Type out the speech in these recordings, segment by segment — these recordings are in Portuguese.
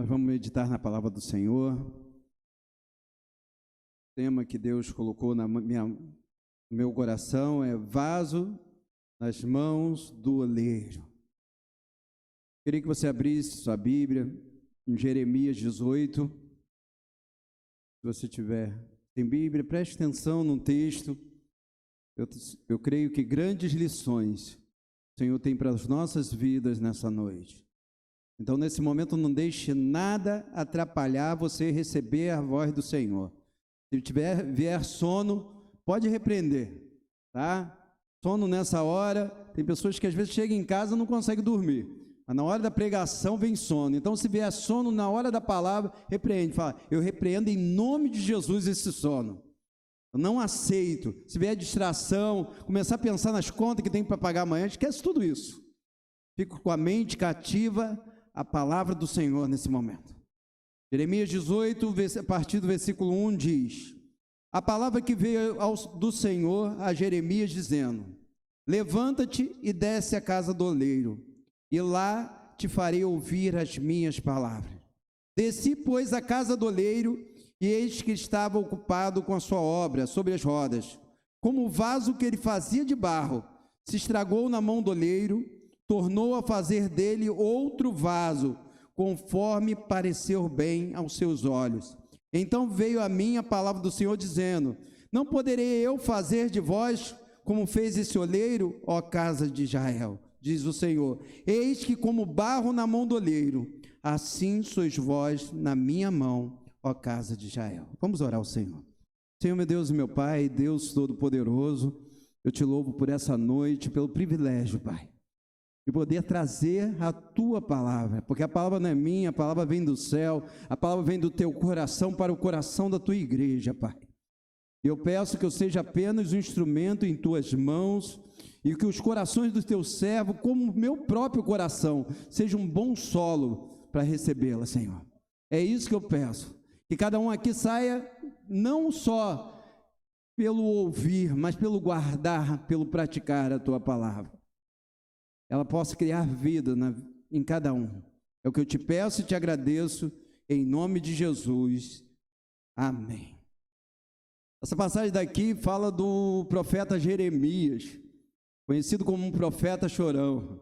Nós vamos meditar na palavra do Senhor. O tema que Deus colocou no meu coração é vaso nas mãos do oleiro. Queria que você abrisse sua Bíblia em Jeremias 18. Se você tiver sem Bíblia, preste atenção no texto. Eu creio que grandes lições o Senhor tem para as nossas vidas nessa noite. Então, nesse momento, não deixe nada atrapalhar você receber a voz do Senhor. Se vier sono, pode repreender, tá? Sono nessa hora, tem pessoas que às vezes chegam em casa e não conseguem dormir. Mas na hora da pregação vem sono. Então, se vier sono na hora da palavra, repreende. Fala, eu repreendo em nome de Jesus esse sono. Eu não aceito. Se vier distração, começar a pensar nas contas que tem para pagar amanhã, esquece tudo isso. Fico com a mente cativa a palavra do Senhor nesse momento. Jeremias 18, a partir do versículo 1 diz: a palavra que veio do Senhor a Jeremias dizendo: levanta-te e desce à casa do oleiro, e lá te farei ouvir as minhas palavras. Desci, pois, à casa do oleiro, e eis que estava ocupado com a sua obra sobre as rodas. Como o vaso que ele fazia de barro se estragou na mão do oleiro, tornou a fazer dele outro vaso, conforme pareceu bem aos seus olhos. Então veio a mim a palavra do Senhor, dizendo: não poderei eu fazer de vós como fez esse oleiro, ó casa de Israel, diz o Senhor. Eis que como barro na mão do oleiro, assim sois vós na minha mão, ó casa de Israel. Vamos orar ao Senhor. Senhor, meu Deus e meu Pai, Deus Todo-Poderoso, eu te louvo por essa noite, pelo privilégio, Pai, de poder trazer a Tua palavra, porque a palavra não é minha, a palavra vem do céu, a palavra vem do Teu coração para o coração da Tua igreja, Pai. E eu peço que eu seja apenas um instrumento em Tuas mãos, e que os corações do Teu servo, como o meu próprio coração, sejam um bom solo para recebê-la, Senhor. É isso que eu peço, que cada um aqui saia não só pelo ouvir, mas pelo guardar, pelo praticar a Tua palavra. Ela possa criar vida em cada um. É o que eu te peço e te agradeço, em nome de Jesus. Amém. Essa passagem daqui fala do profeta Jeremias, conhecido como um profeta chorão.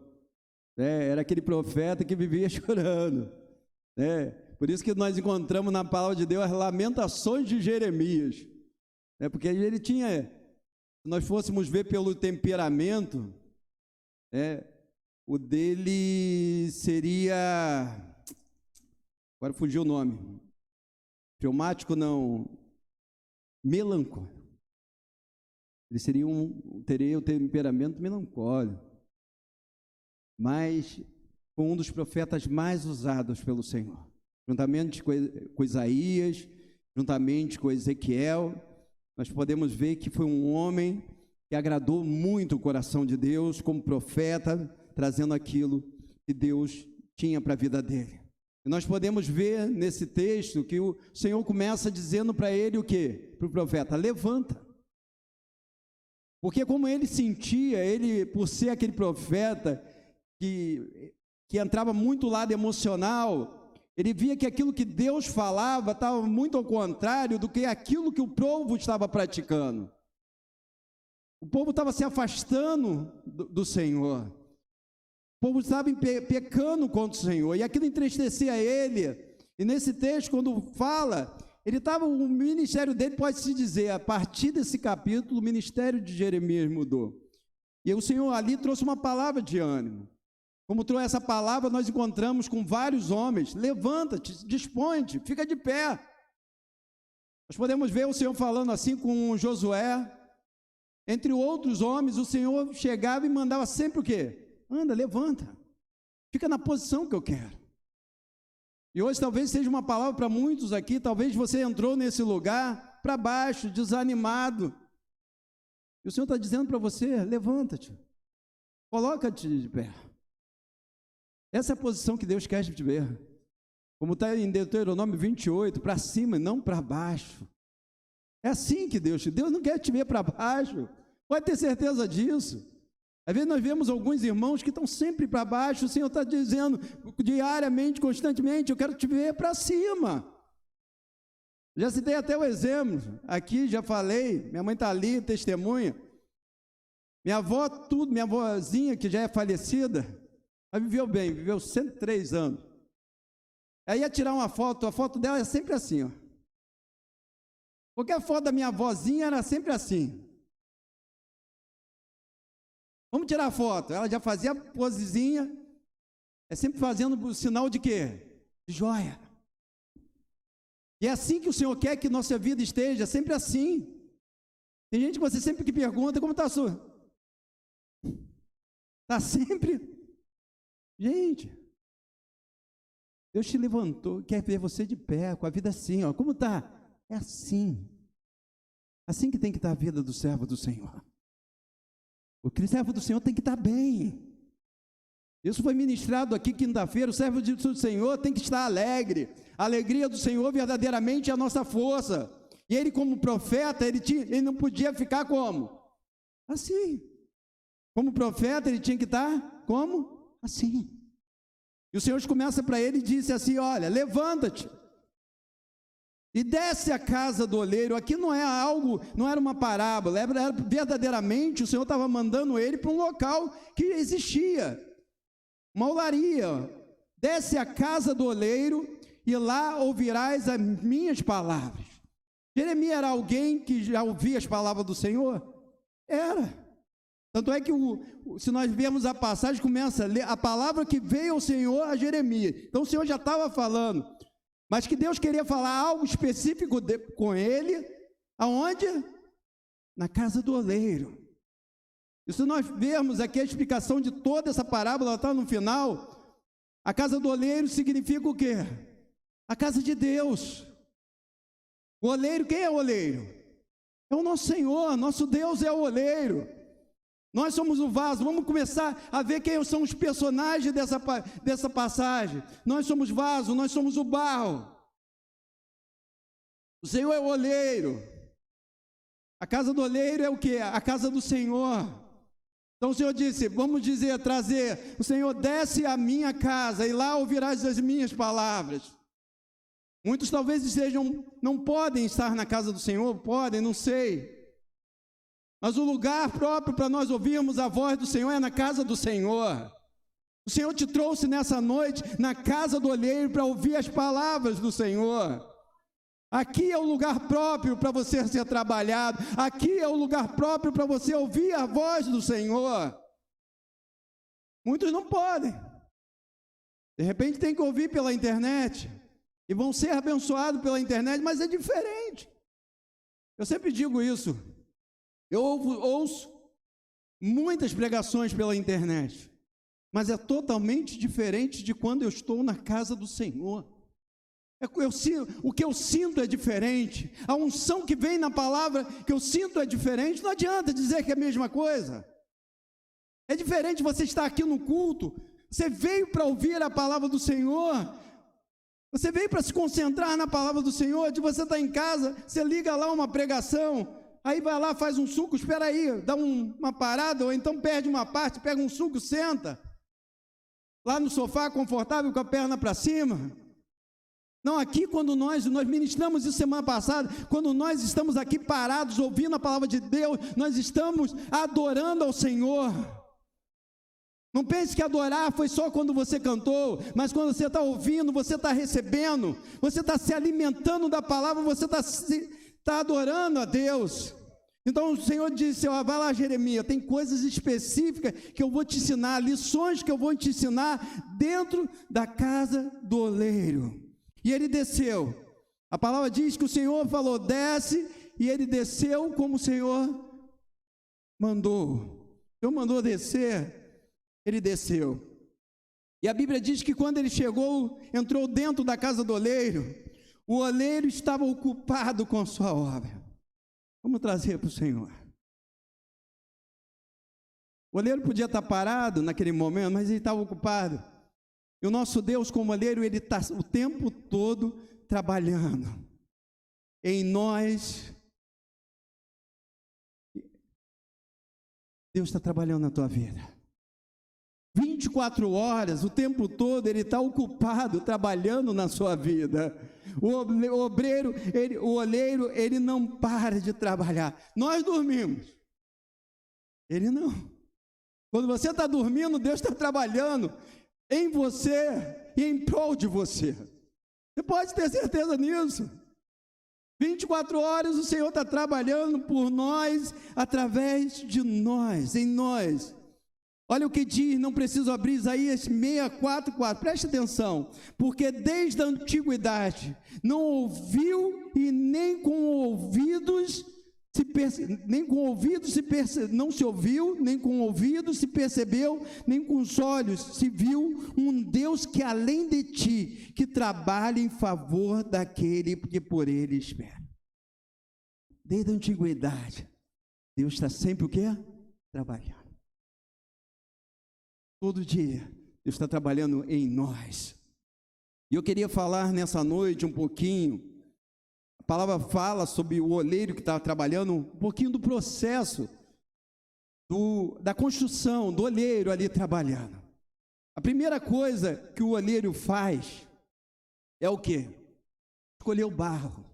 Era aquele profeta que vivia chorando. Por isso que nós encontramos na palavra de Deus as lamentações de Jeremias. Porque ele tinha, se nós fôssemos ver pelo temperamento, o dele seria, agora fugiu o nome, fleumático não, melancólico. Ele teria o temperamento melancólico, mas foi um dos profetas mais usados pelo Senhor, juntamente com Isaías, juntamente com Ezequiel. Nós podemos ver que foi um homem que agradou muito o coração de Deus como profeta, trazendo aquilo que Deus tinha para a vida dele. E nós podemos ver nesse texto que o Senhor começa dizendo para ele o quê? Para o profeta: levanta. Porque como ele sentia, ele, por ser aquele profeta que entrava muito no lado emocional, ele via que aquilo que Deus falava estava muito ao contrário do que aquilo que o povo estava praticando. O povo estava se afastando do Senhor. O povo estava pecando contra o Senhor, e aquilo entristecia ele. E nesse texto, quando fala, o ministério dele, pode-se dizer, a partir desse capítulo, o ministério de Jeremias mudou. E o Senhor ali trouxe uma palavra de ânimo. Como trouxe essa palavra, nós encontramos com vários homens: levanta-te, dispõe-te, fica de pé. Nós podemos ver o Senhor falando assim com Josué. Entre outros homens, o Senhor chegava e mandava sempre o quê? Anda, levanta, fica na posição que eu quero. E hoje talvez seja uma palavra para muitos aqui. Talvez você entrou nesse lugar para baixo, desanimado, e o Senhor está dizendo para você: levanta-te, coloca-te de pé. Essa é a posição que Deus quer te ver, como está em Deuteronômio 28, para cima e não para baixo. É assim que Deus não quer te ver para baixo, pode ter certeza disso. Às vezes nós vemos alguns irmãos que estão sempre para baixo, o Senhor está dizendo diariamente, constantemente, eu quero te ver para cima. Já citei até o exemplo, aqui já falei, minha mãe está ali, testemunha. Minha avó, minha avózinha, que já é falecida, mas viveu bem, viveu 103 anos. Aí ia tirar uma foto, a foto dela é sempre assim, ó. Porque a foto da minha avózinha era sempre assim. Vamos tirar a foto. Ela já fazia a posezinha, é sempre fazendo o sinal de quê? De joia. E é assim que o Senhor quer que nossa vida esteja, sempre assim. Tem gente que você sempre que pergunta, como está a sua? Está sempre. Gente, Deus te levantou, quer ver você de pé, com a vida assim, ó. Como está? É assim. Assim que tem que estar a vida do servo do Senhor. O servo do Senhor tem que estar bem. Isso foi ministrado aqui quinta-feira. O servo do Senhor tem que estar alegre. A alegria do Senhor verdadeiramente é a nossa força. E ele, como profeta, ele não podia ficar como? Assim. Como profeta, ele tinha que estar como? Assim. E o Senhor começa para ele e disse assim: olha, levanta-te e desce a casa do oleiro. Aqui não é algo, não era uma parábola, era verdadeiramente o Senhor estava mandando ele para um local que existia, uma olaria. Desce a casa do oleiro e lá ouvirás as minhas palavras. Jeremias era alguém que já ouvia as palavras do Senhor? Era. Tanto é que, se nós vemos a passagem, começa a ler a palavra que veio ao Senhor a Jeremias. Então o Senhor já estava falando, mas que Deus queria falar algo específico com ele, aonde? Na casa do oleiro. E se nós vermos aqui a explicação de toda essa parábola, ela está no final. A casa do oleiro significa o quê? A casa de Deus. O oleiro, quem é o oleiro? É o nosso Senhor, nosso Deus é o oleiro. Nós somos o vaso. Vamos começar a ver quem são os personagens dessa passagem. Nós somos vaso, nós somos o barro. O Senhor é o oleiro. A casa do oleiro é o quê? A casa do Senhor. Então o Senhor disse, vamos dizer, trazer, o Senhor desce à minha casa e lá ouvirás as minhas palavras. Muitos talvez não podem estar na casa do Senhor, podem, não sei. Mas o lugar próprio para nós ouvirmos a voz do Senhor é na casa do Senhor. O Senhor te trouxe nessa noite na casa do oleiro para ouvir as palavras do Senhor. Aqui é o lugar próprio para você ser trabalhado. Aqui é o lugar próprio para você ouvir a voz do Senhor. Muitos não podem. De repente tem que ouvir pela internet. E vão ser abençoados pela internet, mas é diferente. Eu sempre digo isso. Eu ouço muitas pregações pela internet, mas é totalmente diferente de quando eu estou na casa do Senhor. O que eu sinto é diferente. A unção que vem na palavra que eu sinto é diferente. Não adianta dizer que é a mesma coisa. É diferente você estar aqui no culto. Você veio para ouvir a palavra do Senhor. Você veio para se concentrar na palavra do Senhor. De você estar em casa, você liga lá uma pregação. Aí vai lá, faz um suco, espera aí, dá uma parada, ou então perde uma parte, pega um suco, senta. Lá no sofá, confortável, com a perna para cima. Não, aqui quando nós ministramos isso semana passada, quando nós estamos aqui parados, ouvindo a palavra de Deus, nós estamos adorando ao Senhor. Não pense que adorar foi só quando você cantou, mas quando você está ouvindo, você está recebendo, você está se alimentando da palavra, você está adorando a Deus. Então o Senhor disse, ó, vai lá Jeremias, tem coisas específicas que eu vou te ensinar, lições que eu vou te ensinar dentro da casa do oleiro. E ele desceu. A palavra diz que o Senhor falou, desce, e ele desceu como o Senhor mandou. O Senhor mandou descer, ele desceu. E a Bíblia diz que quando ele chegou, entrou dentro da casa do oleiro, o oleiro estava ocupado com a sua obra. Vamos trazer para o Senhor. O oleiro podia estar parado naquele momento, mas ele estava ocupado. E o nosso Deus, como oleiro, ele está o tempo todo trabalhando em nós. Deus está trabalhando na tua vida. 24 horas, o tempo todo, Ele está ocupado, trabalhando na sua vida. O obreiro, o olheiro, ele não para de trabalhar. Nós dormimos, Ele não. Quando você está dormindo, Deus está trabalhando em você e em prol de você. Você pode ter certeza nisso. 24 horas o Senhor está trabalhando por nós, através de nós, em nós. Olha o que diz, não preciso abrir Isaías 64:4, preste atenção, porque desde a antiguidade não ouviu e nem com ouvidos não se ouviu, nem com ouvidos se percebeu, nem com os olhos se viu um Deus que além de ti, que trabalha em favor daquele que por ele espera. Desde a antiguidade, Deus está sempre o quê? Trabalhando. Todo dia, Deus está trabalhando em nós. E eu queria falar nessa noite um pouquinho, a palavra fala sobre o oleiro que está trabalhando, um pouquinho do processo, da construção, do oleiro ali trabalhando. A primeira coisa que o oleiro faz é o quê? Escolher o barro.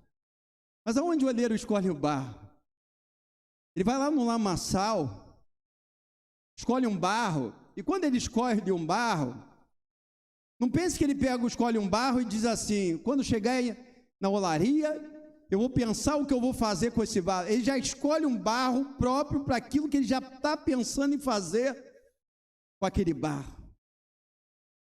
Mas aonde o oleiro escolhe o barro? Ele vai lá no lamaçal, escolhe um barro, e quando ele escolhe um barro, não pense que ele escolhe um barro e diz assim, quando chegar na olaria, eu vou pensar o que eu vou fazer com esse barro. Ele já escolhe um barro próprio para aquilo que ele já está pensando em fazer com aquele barro.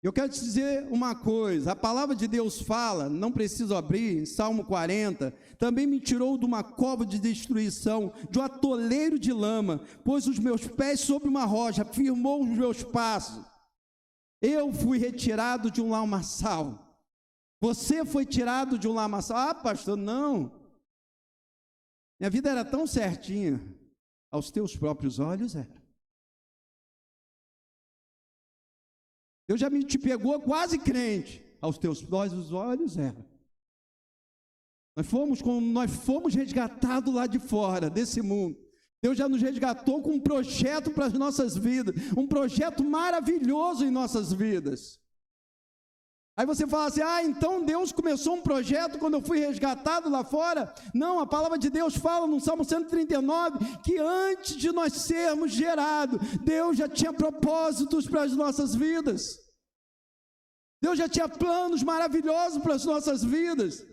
Eu quero te dizer uma coisa, a palavra de Deus fala, não preciso abrir, Salmo 40, também me tirou de uma cova de destruição, de um atoleiro de lama, pôs os meus pés sobre uma rocha, firmou os meus passos. Eu fui retirado de um lamaçal. Você foi tirado de um lamaçal. Ah, pastor, não. Minha vida era tão certinha, aos teus próprios olhos era. Deus já te pegou quase crente, aos teus olhos era. Nós fomos resgatados lá de fora, desse mundo. Deus já nos resgatou com um projeto para as nossas vidas, um projeto maravilhoso em nossas vidas. Aí você fala assim, então Deus começou um projeto quando eu fui resgatado lá fora? Não, a palavra de Deus fala no Salmo 139, que antes de nós sermos gerados, Deus já tinha propósitos para as nossas vidas. Deus já tinha planos maravilhosos para as nossas vidas.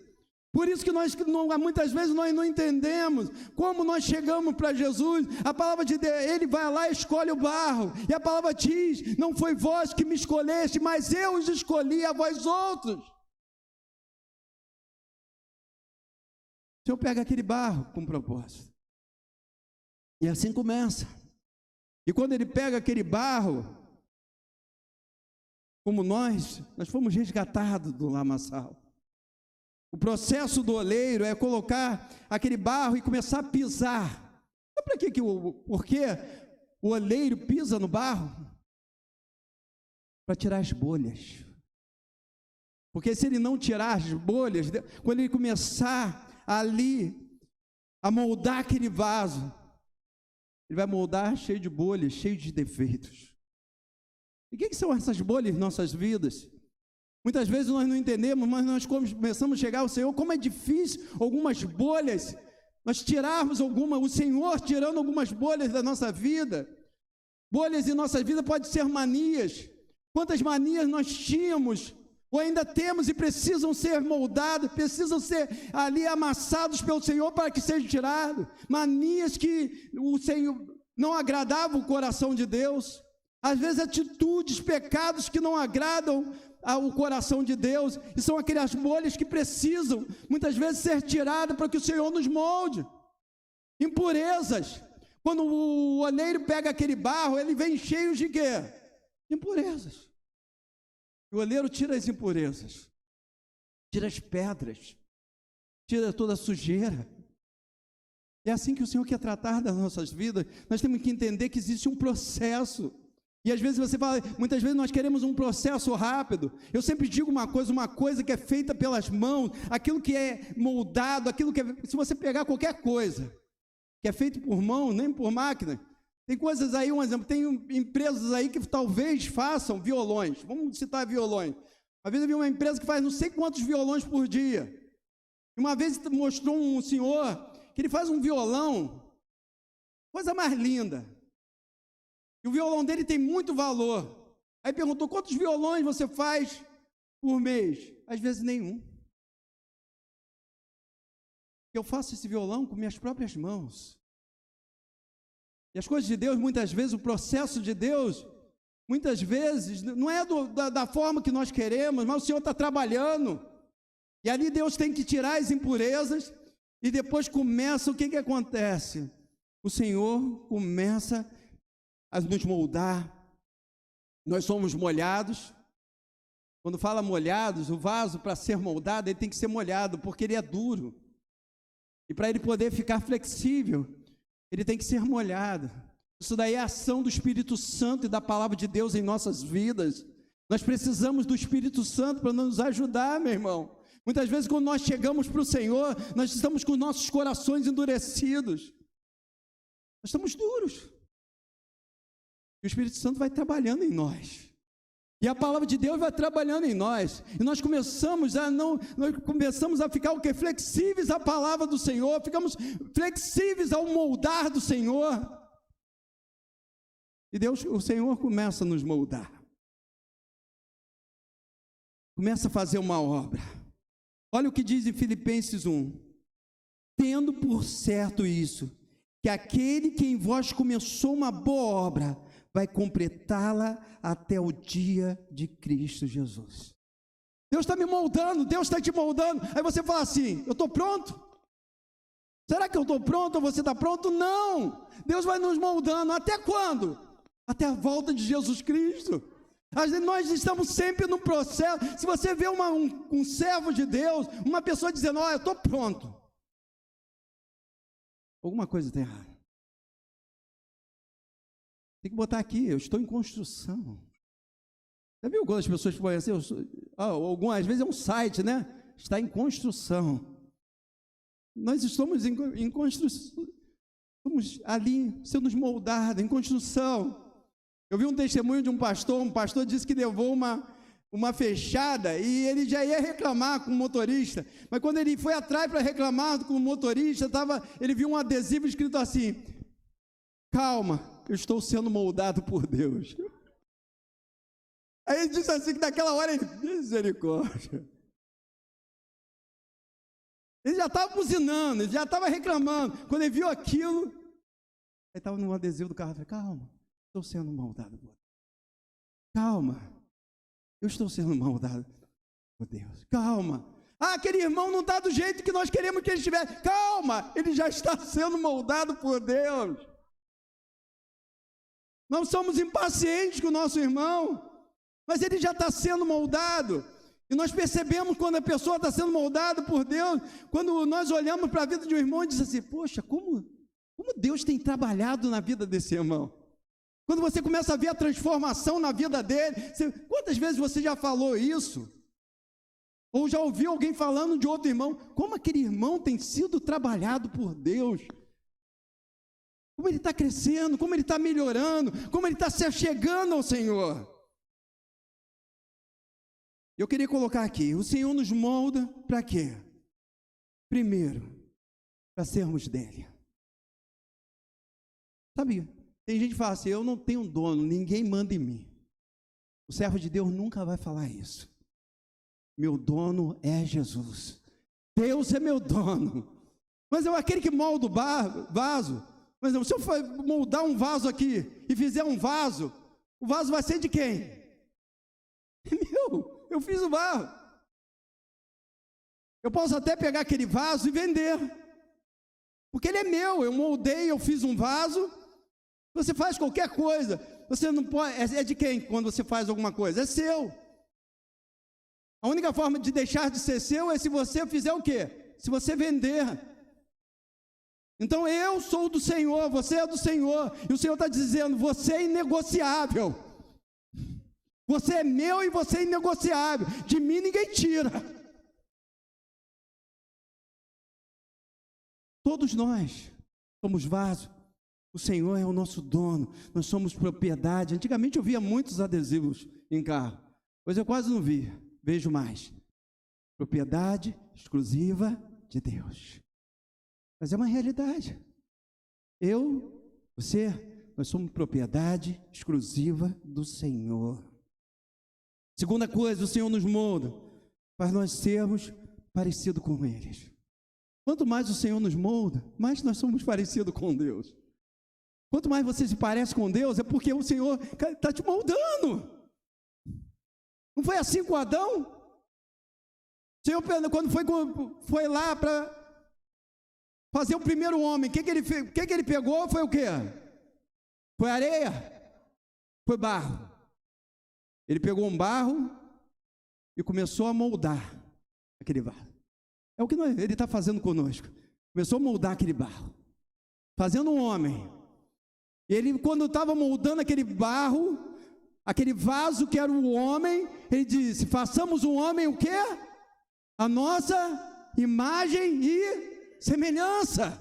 Por isso que muitas vezes nós não entendemos como nós chegamos para Jesus. A palavra de Deus, Ele vai lá e escolhe o barro, e a palavra diz, não foi vós que me escolheste, mas eu os escolhi a vós outros. O Senhor pega aquele barro com propósito, e assim começa. E quando Ele pega aquele barro, como nós fomos resgatados do lamaçal. O processo do oleiro é colocar aquele barro e começar a pisar. Sabe por que o oleiro pisa no barro? Para tirar as bolhas. Porque se ele não tirar as bolhas, quando ele começar ali a moldar aquele vaso, ele vai moldar cheio de bolhas, cheio de defeitos. E o que são essas bolhas em nossas vidas? Muitas vezes nós não entendemos, mas nós começamos a chegar ao Senhor, como é difícil algumas bolhas, nós tirarmos o Senhor tirando algumas bolhas da nossa vida. Bolhas em nossa vida pode ser manias. Quantas manias nós tínhamos, ou ainda temos e precisam ser moldados, precisam ser ali amassados pelo Senhor para que sejam tirados. Manias que o Senhor não agradava o coração de Deus. Às vezes atitudes, pecados que não agradam ao coração de Deus, e são aquelas bolhas que precisam, muitas vezes, ser tiradas para que o Senhor nos molde. Impurezas. Quando o oleiro pega aquele barro, ele vem cheio de quê? Impurezas. O oleiro tira as impurezas, tira as pedras, tira toda a sujeira. É assim que o Senhor quer tratar das nossas vidas. Nós temos que entender que existe um processo. E às vezes você fala, muitas vezes nós queremos um processo rápido. Eu sempre digo uma coisa que é feita pelas mãos, aquilo que é moldado, aquilo que é, se você pegar qualquer coisa que é feito por mão, nem por máquina, Tem coisas aí, um exemplo, tem empresas aí que talvez façam violões. Vamos citar violões. Uma vez eu vi uma empresa que faz não sei quantos violões por dia. Uma vez mostrou um senhor que ele faz um violão, coisa mais linda. E o violão dele tem muito valor. Aí perguntou, quantos violões você faz por mês? Às vezes nenhum. Eu faço esse violão com minhas próprias mãos. E as coisas de Deus, muitas vezes, o processo de Deus, muitas vezes, não é da forma que nós queremos, mas o Senhor está trabalhando. E ali Deus tem que tirar as impurezas, e depois começa, o que acontece? O Senhor começa a nos moldar. Nós somos molhados. Quando fala molhados, o vaso, para ser moldado, ele tem que ser molhado, porque ele é duro. E para ele poder ficar flexível, ele tem que ser molhado. Isso daí é a ação do Espírito Santo e da palavra de Deus em nossas vidas. Nós precisamos do Espírito Santo para nos ajudar, meu irmão. Muitas vezes, quando nós chegamos para o Senhor, nós estamos com nossos corações endurecidos. Nós estamos duros. E o Espírito Santo vai trabalhando em nós. E a palavra de Deus vai trabalhando em nós. E nós começamos a ficar o quê? Flexíveis à palavra do Senhor. Ficamos flexíveis ao moldar do Senhor. E Deus, o Senhor começa a nos moldar. Começa a fazer uma obra. Olha o que diz em Filipenses 1. Tendo por certo isso, que aquele que em vós começou uma boa obra, vai completá-la até o dia de Cristo Jesus. Deus está me moldando, Deus está te moldando. Aí você fala assim, eu estou pronto? Será que eu estou pronto ou você está pronto? Não! Deus vai nos moldando, até quando? Até a volta de Jesus Cristo. Nós estamos sempre no processo. Se você vê um servo de Deus, uma pessoa dizendo, eu estou pronto, alguma coisa está errada. Tem que botar aqui, eu estou em construção. Já viu quando as pessoas põem assim, algumas vezes é um site, né? Está em construção. Nós estamos em construção, estamos ali sendo moldados, em construção. Eu vi um testemunho de um pastor disse que levou uma fechada e ele já ia reclamar com o motorista, mas quando ele foi atrás para reclamar com o motorista, ele viu um adesivo escrito assim, calma, eu estou sendo moldado por Deus. Aí ele disse assim, que naquela hora ele, misericórdia. Ele já estava buzinando, ele já estava reclamando. Quando ele viu aquilo, ele estava no adesivo do carro, falei, calma, estou sendo moldado por Deus. Calma, eu estou sendo moldado por Deus. Calma. Aquele irmão não está do jeito que nós queremos que ele estivesse. Calma, ele já está sendo moldado por Deus. Nós somos impacientes com o nosso irmão, mas ele já está sendo moldado. E nós percebemos quando a pessoa está sendo moldada por Deus, quando nós olhamos para a vida de um irmão e dizemos assim, poxa, como Deus tem trabalhado na vida desse irmão. Quando você começa a ver a transformação na vida dele, quantas vezes você já falou isso? Ou já ouviu alguém falando de outro irmão? Como aquele irmão tem sido trabalhado por Deus? Como ele está crescendo, como ele está melhorando, como ele está se achegando ao Senhor. Eu queria colocar aqui, o Senhor nos molda para quê? Primeiro, para sermos dele. Sabe, tem gente que fala assim, eu não tenho dono, ninguém manda em mim. O servo de Deus nunca vai falar isso. Meu dono é Jesus. Deus é meu dono. Mas aquele que molda o vaso, por exemplo, se eu for moldar um vaso aqui e fizer um vaso, o vaso vai ser de quem? É meu. Eu fiz o barro. Eu posso até pegar aquele vaso e vender, porque ele é meu. Eu moldei, eu fiz um vaso. Você faz qualquer coisa, você não pode. É de quem quando você faz alguma coisa? É seu. A única forma de deixar de ser seu é se você fizer o quê? Se você vender. Então eu sou do Senhor, você é do Senhor, e o Senhor está dizendo: você é inegociável. Você é meu e você é inegociável. De mim ninguém tira. Todos nós somos vasos. O Senhor é o nosso dono, nós somos propriedade. Antigamente eu via muitos adesivos em carro, hoje eu quase não vejo mais. Propriedade exclusiva de Deus. Mas é uma realidade. Você, nós somos propriedade exclusiva do Senhor. Segunda coisa, o Senhor nos molda para nós sermos parecidos com eles. Quanto mais o Senhor nos molda, mais nós somos parecidos com Deus. Quanto mais você se parece com Deus, é porque o Senhor está te moldando. Não foi assim com Adão? O Senhor, quando foi lá para fazer o primeiro homem, o que ele pegou? Foi o quê? Foi areia? Foi barro. Ele pegou um barro e começou a moldar aquele barro. É o que ele está fazendo conosco. Começou a moldar aquele barro, fazendo um homem. Ele, quando estava moldando aquele barro, aquele vaso que era o homem, ele disse: façamos um homem o quê? A nossa imagem e semelhança.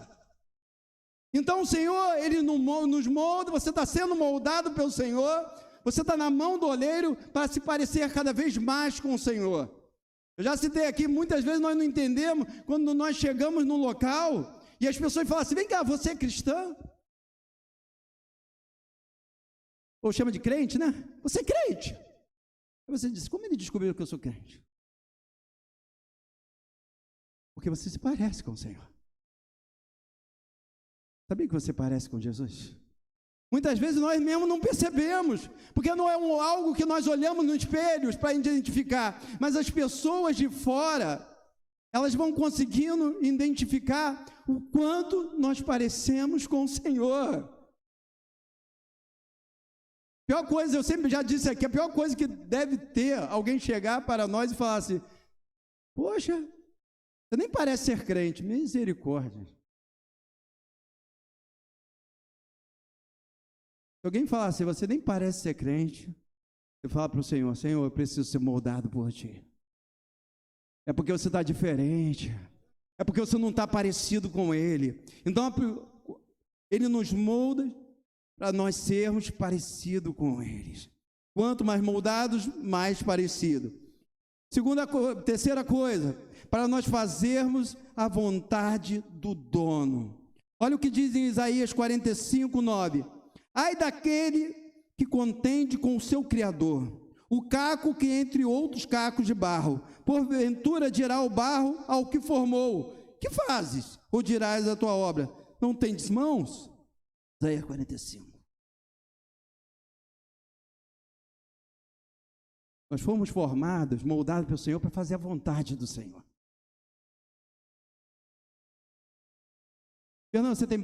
Então o Senhor, Ele nos molda, você está sendo moldado pelo Senhor, você está na mão do oleiro para se parecer cada vez mais com o Senhor. Eu já citei aqui, muitas vezes nós não entendemos, quando nós chegamos num local, e as pessoas falam assim: vem cá, você é cristã? Ou chama de crente, né? Você é crente. Aí você diz: como ele descobriu que eu sou crente? Porque você se parece com o Senhor. Sabia que você parece com Jesus? Muitas vezes nós mesmos não percebemos, porque não é algo que nós olhamos nos espelhos para identificar, mas as pessoas de fora, elas vão conseguindo identificar o quanto nós parecemos com o Senhor. Pior coisa, eu sempre já disse aqui, a pior coisa que deve ter alguém chegar para nós e falar assim: poxa, você nem parece ser crente. Misericórdia. Se alguém falar assim: você nem parece ser crente, você fala para o Senhor: Senhor, eu preciso ser moldado por Ti. É porque você está diferente, é porque você não está parecido com Ele. Então Ele nos molda para nós sermos parecidos com eles. Quanto mais moldados, mais parecido. Terceira coisa, para nós fazermos a vontade do dono. Olha o que diz em Isaías 45:9. Ai daquele que contende com o seu Criador, o caco que entre outros cacos de barro, porventura dirá o barro ao que formou: que fazes? Ou dirás a tua obra: não tendes mãos? Isaías 45. Nós fomos formados, moldados pelo Senhor para fazer a vontade do Senhor. Fernando, você tem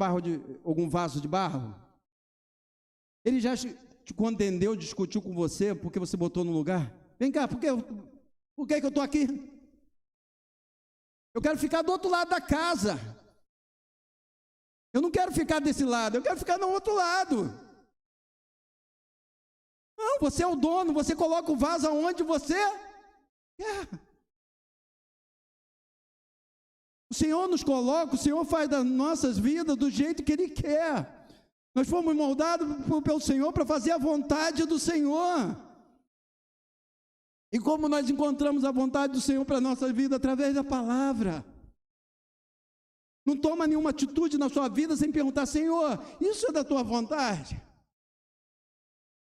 algum vaso de barro? Ele já te contendeu, discutiu com você porque você botou no lugar? Vem cá, por que eu estou aqui? Eu quero ficar do outro lado da casa. Eu não quero ficar desse lado, eu quero ficar no outro lado. Não, você é o dono, você coloca o vaso aonde você quer. O Senhor nos coloca, o Senhor faz das nossas vidas do jeito que Ele quer. Nós fomos moldados pelo Senhor para fazer a vontade do Senhor. E como nós encontramos a vontade do Senhor para a nossa vida? Através da palavra. Não toma nenhuma atitude na sua vida sem perguntar: Senhor, isso é da tua vontade?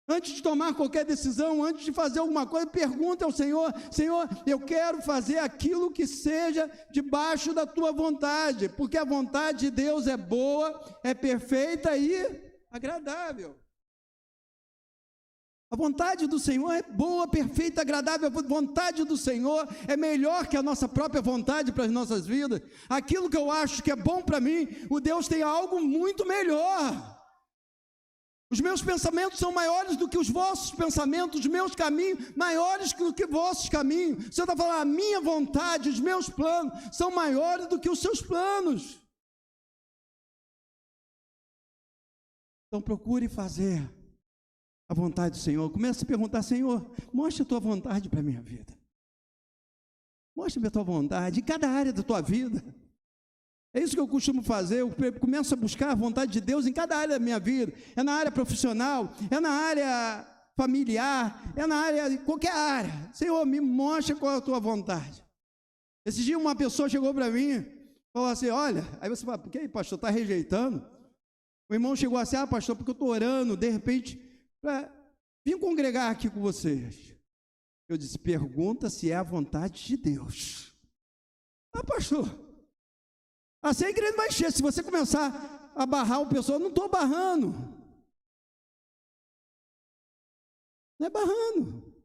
Antes de tomar qualquer decisão, antes de fazer alguma coisa, pergunta ao Senhor: Senhor, eu quero fazer aquilo que seja debaixo da tua vontade, porque a vontade de Deus é boa, é perfeita e agradável. A vontade do Senhor é boa, perfeita, agradável. A vontade do Senhor é melhor que a nossa própria vontade para as nossas vidas. Aquilo que eu acho que é bom para mim, o Deus tem algo muito melhor. Os meus pensamentos são maiores do que os vossos pensamentos, os meus caminhos maiores do que vossos caminhos. Você está falando: a minha vontade, os meus planos são maiores do que os seus planos. Então procure fazer a vontade do Senhor. Comece a perguntar: Senhor, mostre a tua vontade para a minha vida. Mostre-me a tua vontade em cada área da tua vida. É isso que eu costumo fazer, eu começo a buscar a vontade de Deus em cada área da minha vida. É na área profissional, é na área familiar, é na área, qualquer área. Senhor, me mostra qual é a tua vontade. Esse dia uma pessoa chegou para mim, falou assim, olha, aí você fala, por que, pastor, está rejeitando? O irmão chegou assim, pastor, porque eu estou orando, de repente, vim congregar aqui com vocês. Eu disse, pergunta se é a vontade de Deus. Pastor, assim a igreja vai encher. Se você começar a barrar o pessoal, não estou barrando. Não é barrando.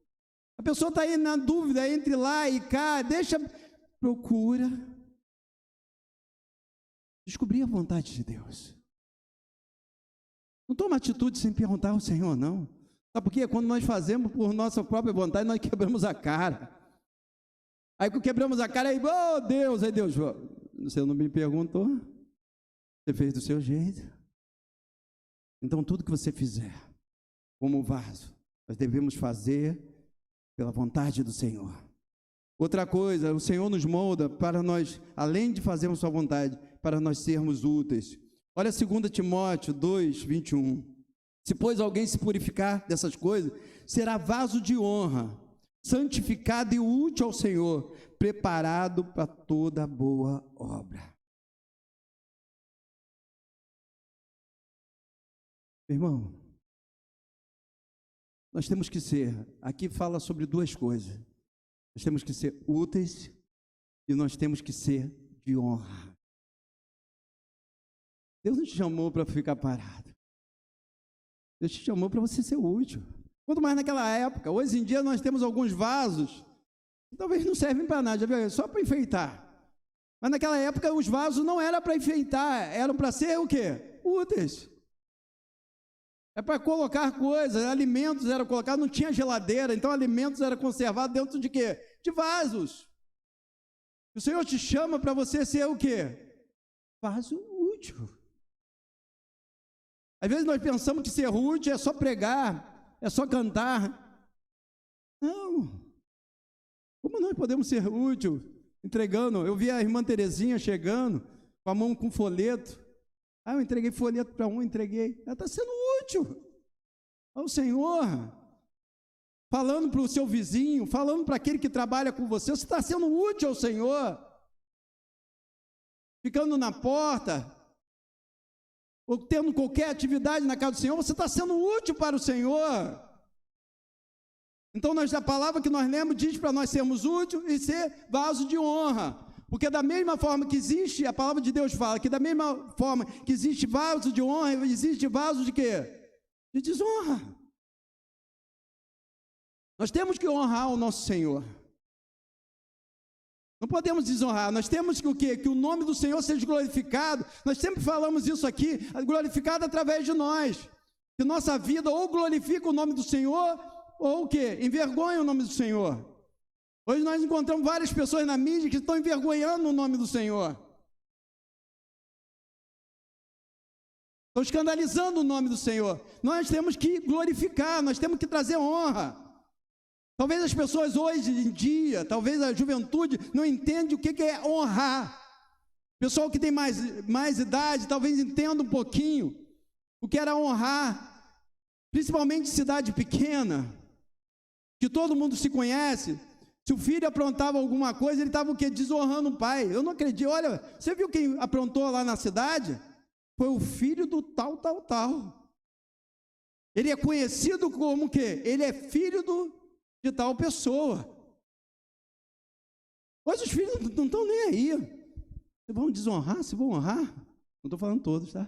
A pessoa está aí na dúvida entre lá e cá, procura descobrir a vontade de Deus. Não toma atitude sem perguntar ao Senhor, não. Sabe por quê? Quando nós fazemos por nossa própria vontade, nós quebramos a cara. Aí que quebramos a cara, aí, oh Deus, aí Deus, você não me perguntou, você fez do seu jeito. Então tudo que você fizer, como vaso, nós devemos fazer pela vontade do Senhor. Outra coisa, o Senhor nos molda para nós, além de fazermos sua vontade, para nós sermos úteis. Olha 2 Timóteo 2, 21. Se, pois, alguém se purificar dessas coisas, será vaso de honra, santificado e útil ao Senhor, preparado para toda boa obra. Irmão, nós temos que ser, aqui fala sobre duas coisas, nós temos que ser úteis e nós temos que ser de honra. Deus não te chamou para ficar parado, Deus te chamou para você ser útil. Quanto mais naquela época. Hoje em dia nós temos alguns vasos que talvez não servem para nada, já viu? Só para enfeitar. Mas naquela época os vasos não eram para enfeitar, eram para ser o quê? Úteis. É para colocar coisas, alimentos eram colocados, não tinha geladeira, então alimentos eram conservados dentro de quê? De vasos. O Senhor te chama para você ser o quê? Vaso útil. Às vezes nós pensamos que ser útil é só pregar, é só cantar. Não. Como nós podemos ser útil entregando? Eu vi a irmã Terezinha chegando com a mão com folheto. Eu entreguei folheto para entreguei. Ela está sendo útil ao Senhor. Falando para o seu vizinho, falando para aquele que trabalha com você. Você está sendo útil ao Senhor. Ficando na porta, ou tendo qualquer atividade na casa do Senhor, você está sendo útil para o Senhor. Então, a palavra que nós lemos diz para nós sermos úteis e ser vaso de honra. Porque da mesma forma que existe, a palavra de Deus fala, que da mesma forma que existe vaso de honra, existe vaso de quê? De desonra. Nós temos que honrar o nosso Senhor. Não podemos desonrar, nós temos que o quê? Que o nome do Senhor seja glorificado. Nós sempre falamos isso aqui, glorificado através de nós. Que nossa vida ou glorifica o nome do Senhor, ou o quê? Envergonha o nome do Senhor. Hoje nós encontramos várias pessoas na mídia que estão envergonhando o nome do Senhor. Estão escandalizando o nome do Senhor. Nós temos que glorificar, nós temos que trazer honra. Talvez as pessoas hoje em dia, talvez a juventude não entende o que é honrar. O pessoal que tem mais idade, talvez entenda um pouquinho o que era honrar, principalmente em cidade pequena, que todo mundo se conhece. Se o filho aprontava alguma coisa, ele estava o quê? Desonrando o pai. Eu não acredito. Olha, você viu quem aprontou lá na cidade? Foi o filho do tal. Ele é conhecido como o quê? Ele é filho de tal pessoa. Hoje os filhos não estão nem aí. Se vão desonrar, se vão honrar. Não estou falando todos, tá?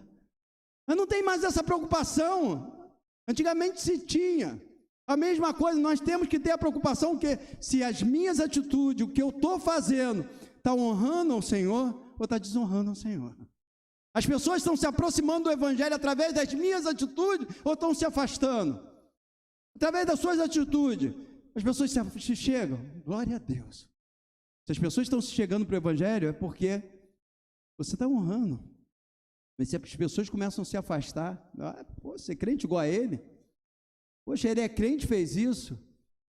Mas não tem mais essa preocupação. Antigamente se tinha. A mesma coisa, nós temos que ter a preocupação que se as minhas atitudes, o que eu estou fazendo, está honrando ao Senhor ou está desonrando ao Senhor. As pessoas estão se aproximando do Evangelho através das minhas atitudes ou estão se afastando? Através das suas atitudes. As pessoas se chegam, glória a Deus. Se as pessoas estão se chegando para o Evangelho é porque você está honrando. Mas se as pessoas começam a se afastar, você é crente igual a ele? Poxa, ele é crente, fez isso.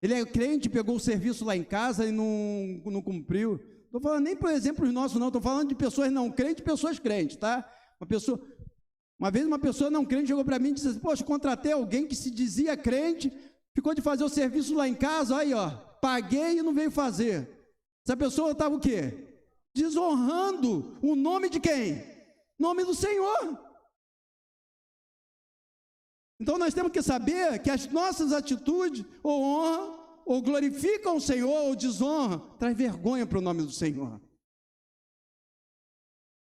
Ele é crente, pegou o serviço lá em casa e não cumpriu. Estou falando nem por exemplos nossos, não. Estou falando de pessoas não crentes e pessoas crentes, tá? Uma vez uma pessoa não crente chegou para mim e disse assim, poxa, contratei alguém que se dizia crente, ficou de fazer o serviço lá em casa, aí ó, paguei e não veio fazer. Essa pessoa estava o quê? Desonrando o nome de quem? Nome do Senhor. Então nós temos que saber que as nossas atitudes ou honram, ou glorificam o Senhor, ou desonram, traz vergonha para o nome do Senhor.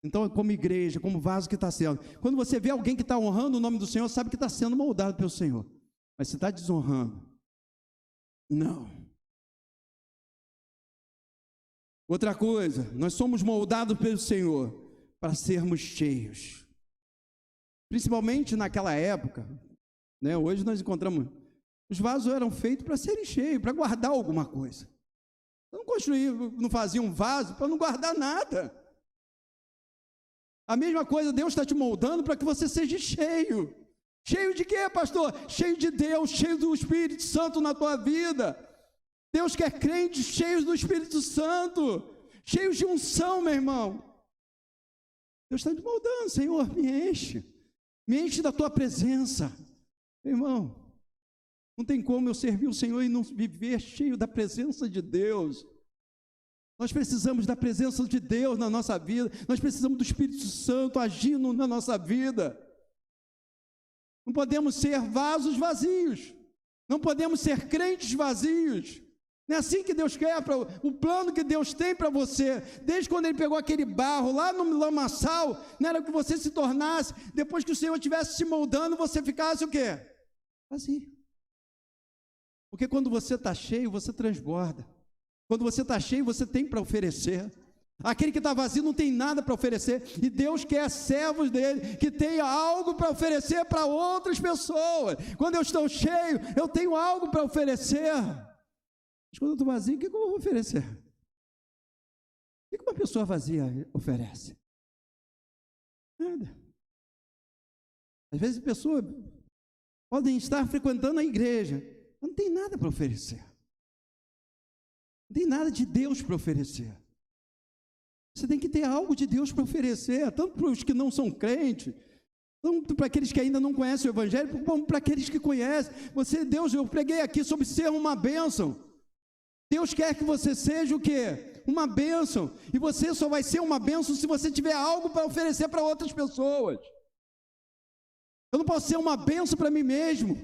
Então, como igreja, como vaso que está sendo, quando você vê alguém que está honrando o nome do Senhor, sabe que está sendo moldado pelo Senhor, mas você está desonrando. Não. Outra coisa, nós somos moldados pelo Senhor para sermos cheios, principalmente naquela época, né? Hoje nós encontramos, os vasos eram feitos para serem cheios, para guardar alguma coisa. Não fazia um vaso para não guardar nada. A mesma coisa, Deus está te moldando para que você seja cheio. Cheio de quê, pastor? Cheio de Deus, cheio do Espírito Santo na tua vida. Deus quer crentes cheios do Espírito Santo, cheios de unção, meu irmão. Deus está te moldando, Senhor, me enche da tua presença. Meu irmão, não tem como eu servir o Senhor e não viver cheio da presença de Deus. Nós precisamos da presença de Deus na nossa vida, nós precisamos do Espírito Santo agindo na nossa vida. Não podemos ser vasos vazios, não podemos ser crentes vazios. Não é assim que Deus quer, o plano que Deus tem para você, desde quando Ele pegou aquele barro lá no lamaçal, não era que você se tornasse, depois que o Senhor estivesse te moldando, você ficasse o quê? Vazio. Porque quando você está cheio, você transborda. Quando você está cheio, você tem para oferecer. Aquele que está vazio não tem nada para oferecer. E Deus quer servos dele que tenham algo para oferecer para outras pessoas. Quando eu estou cheio, eu tenho algo para oferecer. Mas quando eu estou vazio, o que eu vou oferecer? O que uma pessoa vazia oferece? Nada. Às vezes pessoas podem estar frequentando a igreja, mas não tem nada para oferecer. Não tem nada de Deus para oferecer. Você tem que ter algo de Deus para oferecer, tanto para os que não são crentes, tanto para aqueles que ainda não conhecem o Evangelho, como para aqueles que conhecem. Deus, eu preguei aqui sobre ser uma bênção. Deus quer que você seja o quê? Uma bênção. E você só vai ser uma bênção se você tiver algo para oferecer para outras pessoas. Eu não posso ser uma bênção para mim mesmo.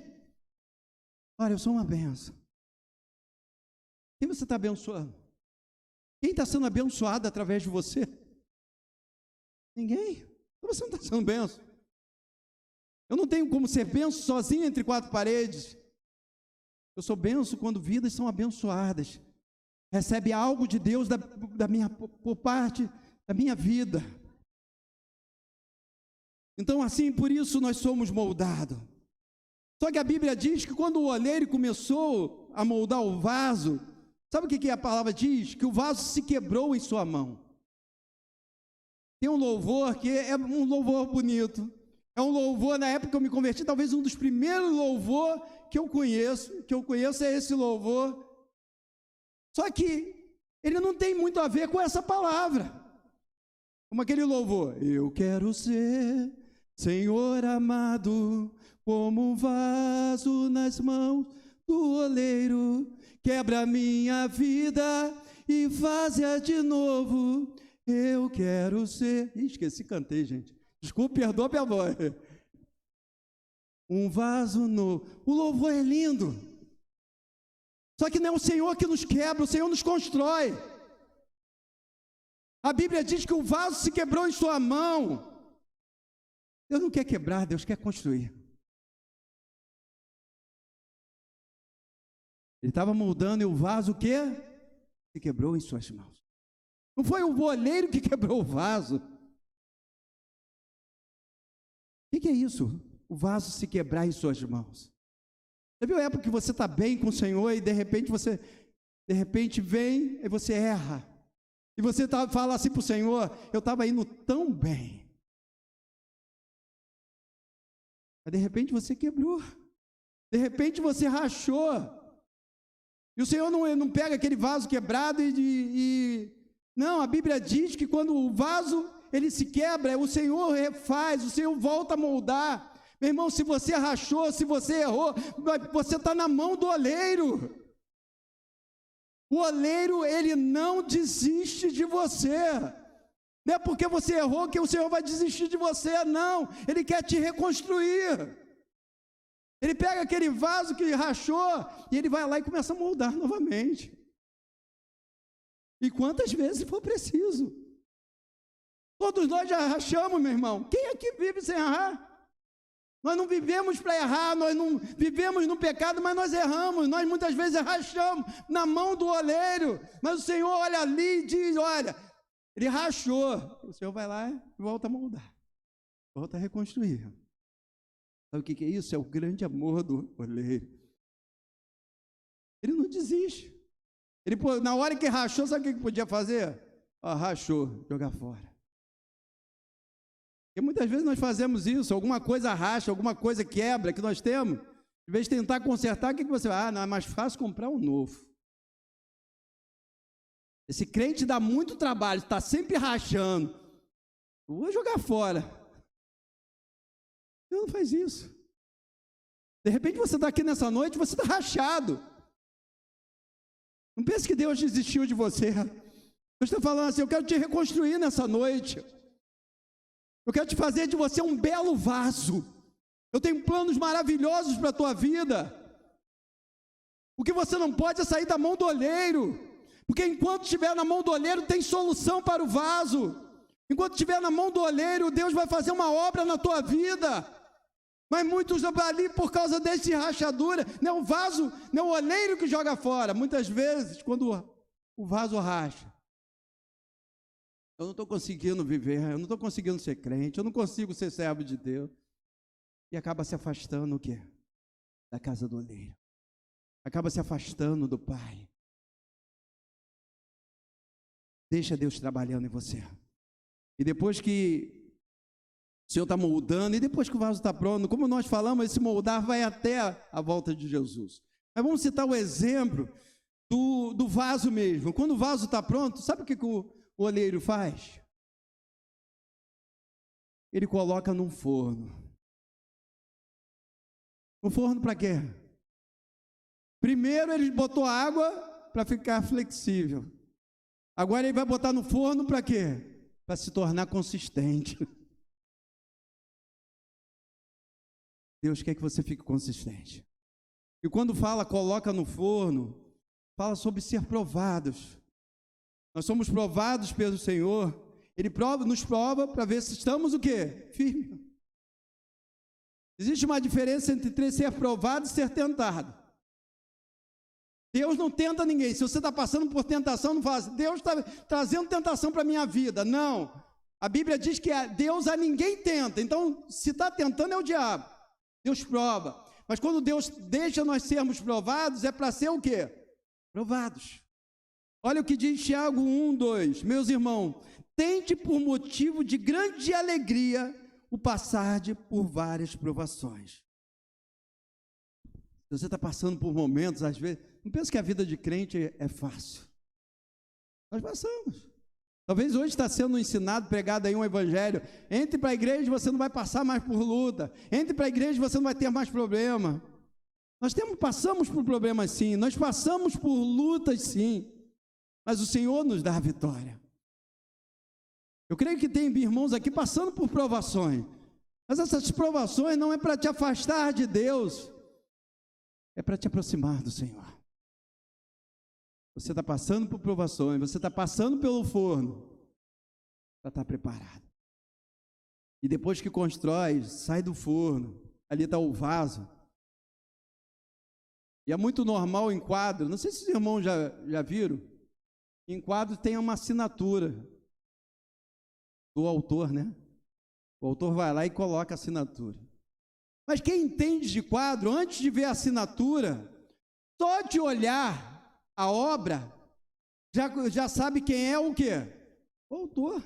Olha, eu sou uma bênção. Quem você está abençoando? Quem está sendo abençoado através de você? Ninguém. Então você não está sendo bênção. Eu não tenho como ser bênção sozinho entre quatro paredes. Eu sou bênção quando vidas são abençoadas. Recebe algo de Deus por parte da minha vida. Então assim, por isso nós somos moldados. Só que a Bíblia diz que quando o oleiro começou a moldar o vaso, sabe o que a palavra diz? Que o vaso se quebrou em sua mão. Tem um louvor que é um louvor bonito. É um louvor, na época que eu me converti, talvez um dos primeiros louvor que eu conheço é esse louvor. Só que ele não tem muito a ver com essa palavra. Como aquele louvor. Eu quero ser, Senhor amado, como um vaso nas mãos do oleiro. Quebra a minha vida e faz-a de novo. Eu quero ser... Esqueci, cantei, gente. Desculpe, perdoa minha voz. Um vaso novo. O louvor é lindo. Só que não é o Senhor que nos quebra, o Senhor nos constrói. A Bíblia diz que o vaso se quebrou em sua mão. Deus não quer quebrar, Deus quer construir. Ele estava moldando e o vaso o quê? Se quebrou em suas mãos. Não foi o oleiro que quebrou o vaso. O que é isso? O vaso se quebrar em suas mãos. Já viu a época que você está bem com o Senhor e de repente vem e você erra. E você fala assim para o Senhor, eu estava indo tão bem. Mas de repente você quebrou. De repente você rachou. E o Senhor não pega aquele vaso quebrado e Não, a Bíblia diz que quando o vaso ele se quebra, o Senhor refaz, o Senhor volta a moldar. Meu irmão, se você rachou, se você errou, você está na mão do oleiro. O oleiro, ele não desiste de você. Não é porque você errou que o Senhor vai desistir de você, não. Ele quer te reconstruir. Ele pega aquele vaso que rachou e ele vai lá e começa a moldar novamente. E quantas vezes for preciso. Todos nós já rachamos, meu irmão. Quem aqui vive sem errar? Nós não vivemos para errar, nós não vivemos no pecado, mas nós erramos. Nós muitas vezes rachamos na mão do oleiro. Mas o Senhor olha ali e diz, olha, ele rachou. O Senhor vai lá e volta a moldar. Volta a reconstruir. Sabe o que é isso? É o grande amor do oleiro. Ele não desiste. Ele, na hora que rachou, sabe o que podia fazer? Rachou, jogar fora. Porque muitas vezes nós fazemos isso, alguma coisa racha, alguma coisa quebra que nós temos, em vez de tentar consertar, o que você vai? Não, é mais fácil comprar um novo. Esse crente dá muito trabalho, está sempre rachando. Vou jogar fora. Deus não faz isso. De repente você está aqui nessa noite, você está rachado. Não pense que Deus desistiu de você. Deus está falando assim, eu quero te reconstruir nessa noite. Eu quero te fazer de você um belo vaso. Eu tenho planos maravilhosos para a tua vida. O que você não pode é sair da mão do oleiro. Porque enquanto estiver na mão do oleiro, tem solução para o vaso. Enquanto estiver na mão do oleiro, Deus vai fazer uma obra na tua vida. Mas muitos ali, por causa desse rachadura, não é o vaso, não é o oleiro que joga fora. Muitas vezes, quando o vaso racha, eu não estou conseguindo viver, eu não estou conseguindo ser crente, eu não consigo ser servo de Deus. E acaba se afastando o quê? Da casa do oleiro. Acaba se afastando do Pai. Deixa Deus trabalhando em você. E depois que o Senhor está moldando, e depois que o vaso está pronto, como nós falamos, esse moldar vai até a volta de Jesus. Mas vamos citar o exemplo do vaso mesmo. Quando o vaso está pronto, sabe o que o oleiro faz? Ele coloca num forno. Um forno para quê? Primeiro ele botou água para ficar flexível. Agora ele vai botar no forno para quê? Para se tornar consistente. Deus quer que você fique consistente. E quando fala, coloca no forno, fala sobre ser provados. Nós somos provados pelo Senhor. Ele nos prova para ver se estamos o quê? Firmes. Existe uma diferença entre ser provado e ser tentado. Deus não tenta ninguém. Se você está passando por tentação, não fala assim, Deus está trazendo tentação para a minha vida. Não. A Bíblia diz que Deus a ninguém tenta. Então, se está tentando é o diabo. Deus prova. Mas quando Deus deixa nós sermos provados, é para ser o quê? Provados. Olha o que diz Tiago 1:2. Meus irmãos, tente por motivo de grande alegria o passar por várias provações. Se você está passando por momentos, às vezes, não pensa que a vida de crente é fácil. Nós passamos. Talvez hoje está sendo ensinado, pregado aí um evangelho. Entre para a igreja, você não vai passar mais por luta. Entre para a igreja, você não vai ter mais problema. Nós passamos por problemas sim, nós passamos por lutas sim. Mas o Senhor nos dá a vitória. Eu creio que tem irmãos aqui passando por provações. Mas essas provações não é para te afastar de Deus. É para te aproximar do Senhor. Você está passando por provações, você está passando pelo forno, para estar preparado. E depois que constrói, sai do forno, ali está o vaso. E é muito normal em quadro, não sei se os irmãos já viram, em quadro tem uma assinatura do autor, né? O autor vai lá e coloca a assinatura. Mas quem entende de quadro, antes de ver a assinatura, só de olhar a obra, já sabe quem é o quê? O autor.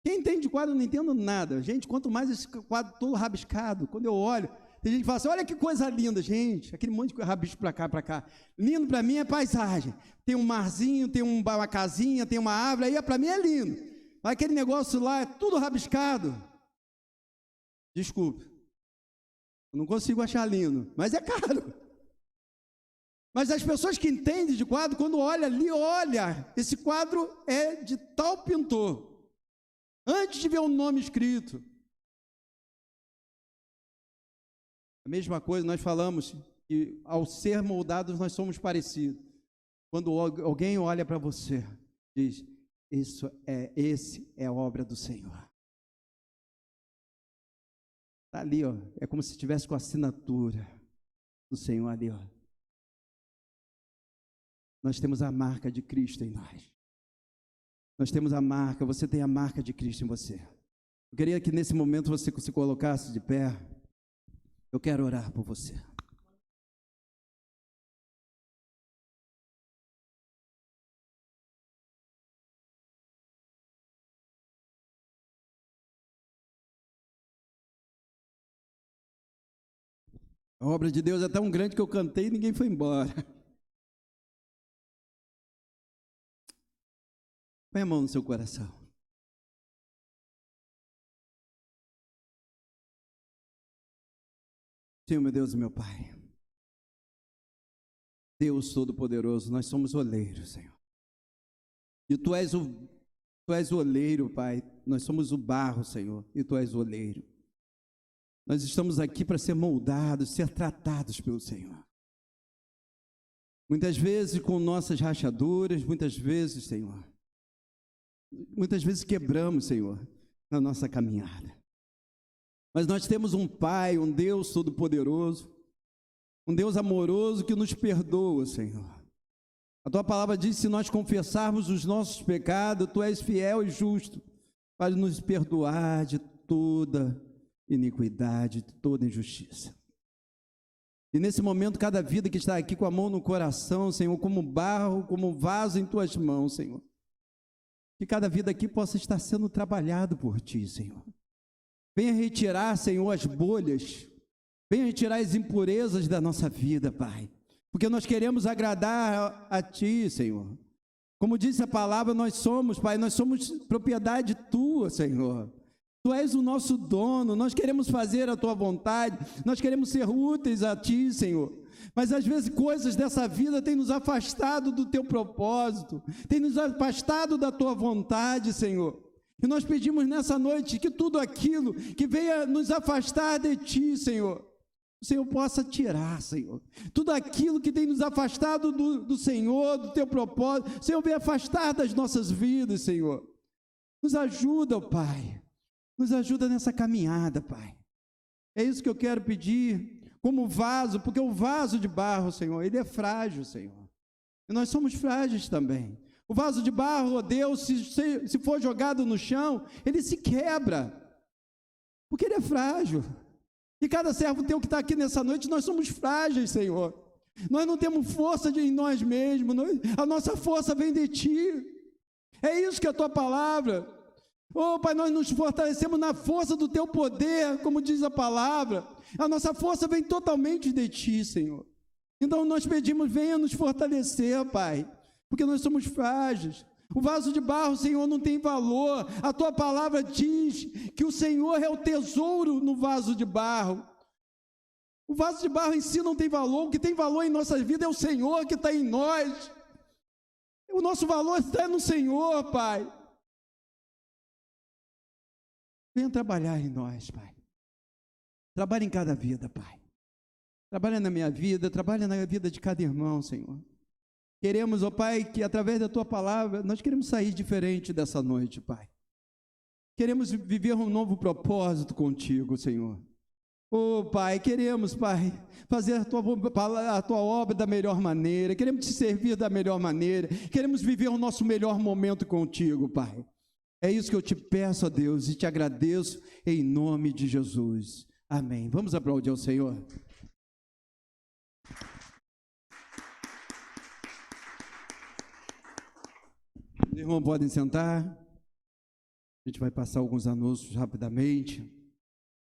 Quem entende de quadro não entendo nada. Gente, quanto mais esse quadro todo rabiscado, quando eu olho, Tem gente que fala assim, olha que coisa linda, gente, aquele monte de rabisco para cá, para cá. Lindo para mim é paisagem. Tem um marzinho, tem uma casinha, tem uma árvore, aí para mim é lindo. Mas aquele negócio lá é tudo rabiscado. Desculpe, eu não consigo achar lindo, mas é caro. Mas as pessoas que entendem de quadro, quando olha ali, olha, esse quadro é de tal pintor. Antes de ver o nome escrito. A mesma coisa, nós falamos que ao ser moldados nós somos parecidos. Quando alguém olha para você, diz, esse é a obra do Senhor. Está ali, ó, é como se estivesse com a assinatura do Senhor ali, ó. Nós temos a marca de Cristo em nós. Nós temos a marca, você tem a marca de Cristo em você. Eu queria que nesse momento você se colocasse de pé. Eu quero orar por você. A obra de Deus é tão grande que eu cantei e ninguém foi embora. Põe a mão no seu coração. Senhor, meu Deus e meu Pai. Deus Todo-Poderoso, nós somos oleiros, Senhor. E Tu és o oleiro, Pai. Nós somos o barro, Senhor, e Tu és o oleiro. Nós estamos aqui para ser moldados, ser tratados pelo Senhor. Muitas vezes com nossas rachaduras, muitas vezes, Senhor, quebramos, Senhor, na nossa caminhada. Mas nós temos um Pai, um Deus Todo-Poderoso, um Deus amoroso que nos perdoa, Senhor. A Tua palavra diz, se nós confessarmos os nossos pecados, Tu és fiel e justo para nos perdoar de toda iniquidade, de toda injustiça. E nesse momento, cada vida que está aqui com a mão no coração, Senhor, como barro, como vaso em Tuas mãos, Senhor, que cada vida aqui possa estar sendo trabalhado por Ti, Senhor. Venha retirar, Senhor, as bolhas, venha retirar as impurezas da nossa vida, Pai, porque nós queremos agradar a Ti, Senhor. Como disse a palavra, nós somos, Pai, nós somos propriedade Tua, Senhor. Tu és o nosso dono, nós queremos fazer a Tua vontade, nós queremos ser úteis a Ti, Senhor. Mas às vezes coisas dessa vida têm nos afastado do Teu propósito, têm nos afastado da Tua vontade, Senhor. E nós pedimos nessa noite que tudo aquilo que venha nos afastar de Ti, Senhor, o Senhor possa tirar, Senhor. Tudo aquilo que tem nos afastado do Senhor, do Teu propósito, o Senhor venha afastar das nossas vidas, Senhor. Nos ajuda, ó Pai. Nos ajuda nessa caminhada, Pai. É isso que eu quero pedir, como vaso, porque o vaso de barro, Senhor, ele é frágil, Senhor. E nós somos frágeis também. O vaso de barro, ó Deus, se for jogado no chão, ele se quebra, porque ele é frágil. E cada servo teu que está aqui nessa noite, nós somos frágeis, Senhor. Nós não temos força em nós mesmos, a nossa força vem de Ti. É isso que é a Tua palavra. Oh, Pai, nós nos fortalecemos na força do Teu poder, como diz a palavra. A nossa força vem totalmente de Ti, Senhor. Então nós pedimos, venha nos fortalecer, Pai, porque nós somos frágeis. O vaso de barro, Senhor, não tem valor. A Tua palavra diz que o Senhor é o tesouro no vaso de barro. O vaso de barro em si não tem valor. O que tem valor em nossa vida é o Senhor que está em nós. O nosso valor está no Senhor, Pai. Venha trabalhar em nós, Pai. Trabalhe em cada vida, Pai. Trabalha na minha vida, trabalha na vida de cada irmão, Senhor. Queremos, ó Pai, que através da Tua palavra, nós queremos sair diferente dessa noite, Pai. Queremos viver um novo propósito contigo, Senhor. Oh, Pai, queremos, Pai, fazer a Tua obra da melhor maneira. Queremos Te servir da melhor maneira. Queremos viver o nosso melhor momento contigo, Pai. É isso que eu Te peço, ó Deus, e Te agradeço em nome de Jesus. Amém. Vamos aplaudir ao Senhor. Os irmãos podem sentar. A gente vai passar alguns anúncios rapidamente.